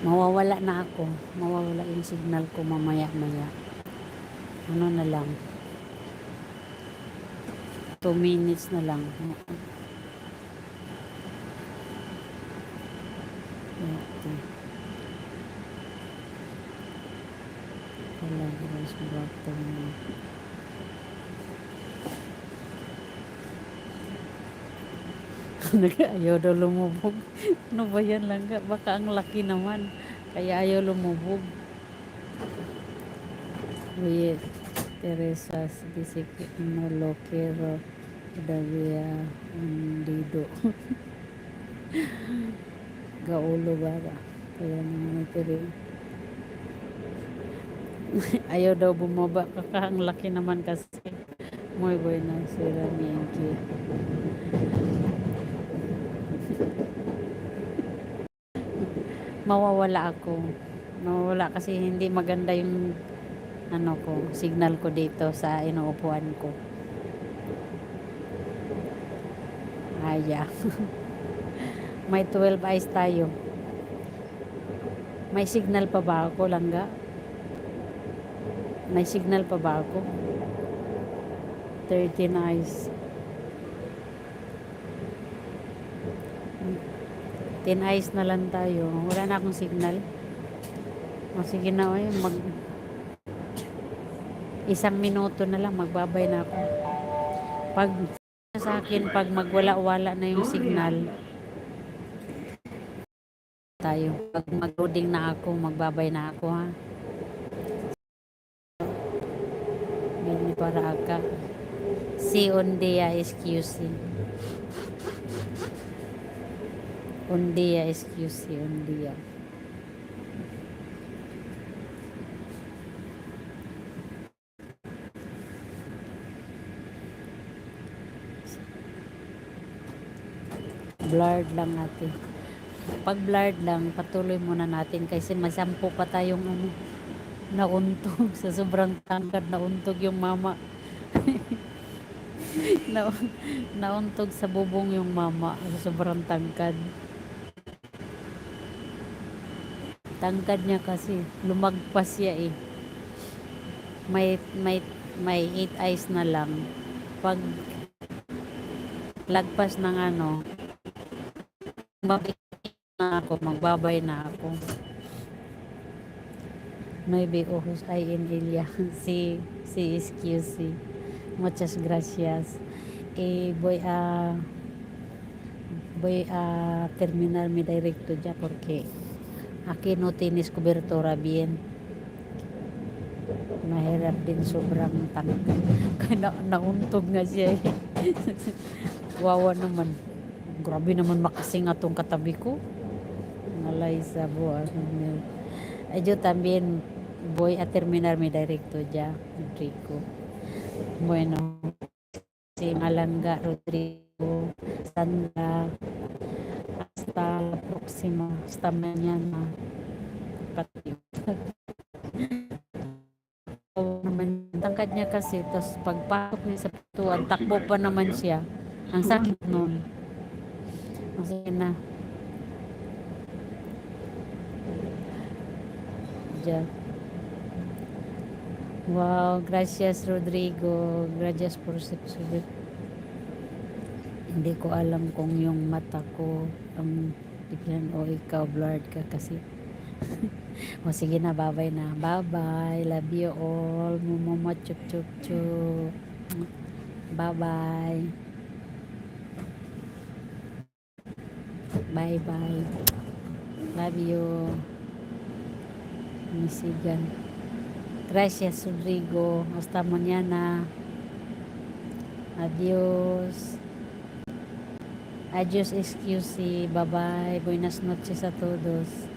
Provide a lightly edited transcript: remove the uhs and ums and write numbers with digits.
Mawawala na ako. Mawawala yung signal ko mamaya-maya. Ano na lang. 2 minutes na lang. Ito. Palagras button. Ayaw daw lumubog. Ano ba yan lang? Baka ang laki naman. Kaya ayaw lumubog. Wait. Teresa Bisiki no Lokero Davia Dido. Gaulo ba? Kaya naman ito rin. Ayaw daw bumaba. Kaka ang laki naman kasi. Muy buena sila ni Enki. Mawawala ako. Mawawala kasi hindi maganda yung ano ko, signal ko dito sa inuupuan ko. Aya. May 12 eyes tayo. May signal pa ba ako, langga? May signal pa ba ako? 13 eyes. 10 eyes na lang tayo. Wala na akong signal. O sige na, oy, 1 minuto na lang, magbabay na ako. Pag sa akin, pag magwala-wala na yung signal, tayo. Pag mag-loading na ako, magbabay na ako, ha. Hindi para aka. Si un día excuse. Un día excuse, un día. Blurred lang natin. Pag blurred lang, patuloy muna natin kasi masampo pa tayong ano, nauntog sa sobrang tangkad, nauntog yung mama. na, nauntog sa bubong yung mama sa sobrang tangkad. Tangkad niya kasi, lumagpas siya eh. May 8 eyes na lang. Pag lagpas ng ano, na ako, magbabay na ako. Maybe ojos ay en ella. Si excuse. Muchas gracias. Voy a terminar mi directo ya porque aquí no tienes cobertura bien. Mahirap din sobrang tangkad. Kaya nauntog nga siya eh. Wawa naman. Grabe naman makasing atong katabi ko. Nalay sa buwan. Yo también voy a terminar mi directo ya, Enrico. Bueno, si Malanga, Rodrigo, Sandra, hasta la próxima, hasta mañana. Naman tangkad niya kasi, tapos pagpasok niya sa pintuan, takbo pa naman siya. Ang sakit nun. Sige na. Diyan. Wow, gracias Rodrigo. Gracias por subscribe. Hindi ko alam kung yung mata ko ang biglan o ikaw blurred ka kasi. O sige na, bye-bye na. Bye-bye. Love you all. Mumama chup chup chup. Bye-bye. Bye-bye. Love you. Misigan. Gracias Rodrigo. Hasta mañana. Adios. Adios excuse. Bye-bye. Buenas noches a todos.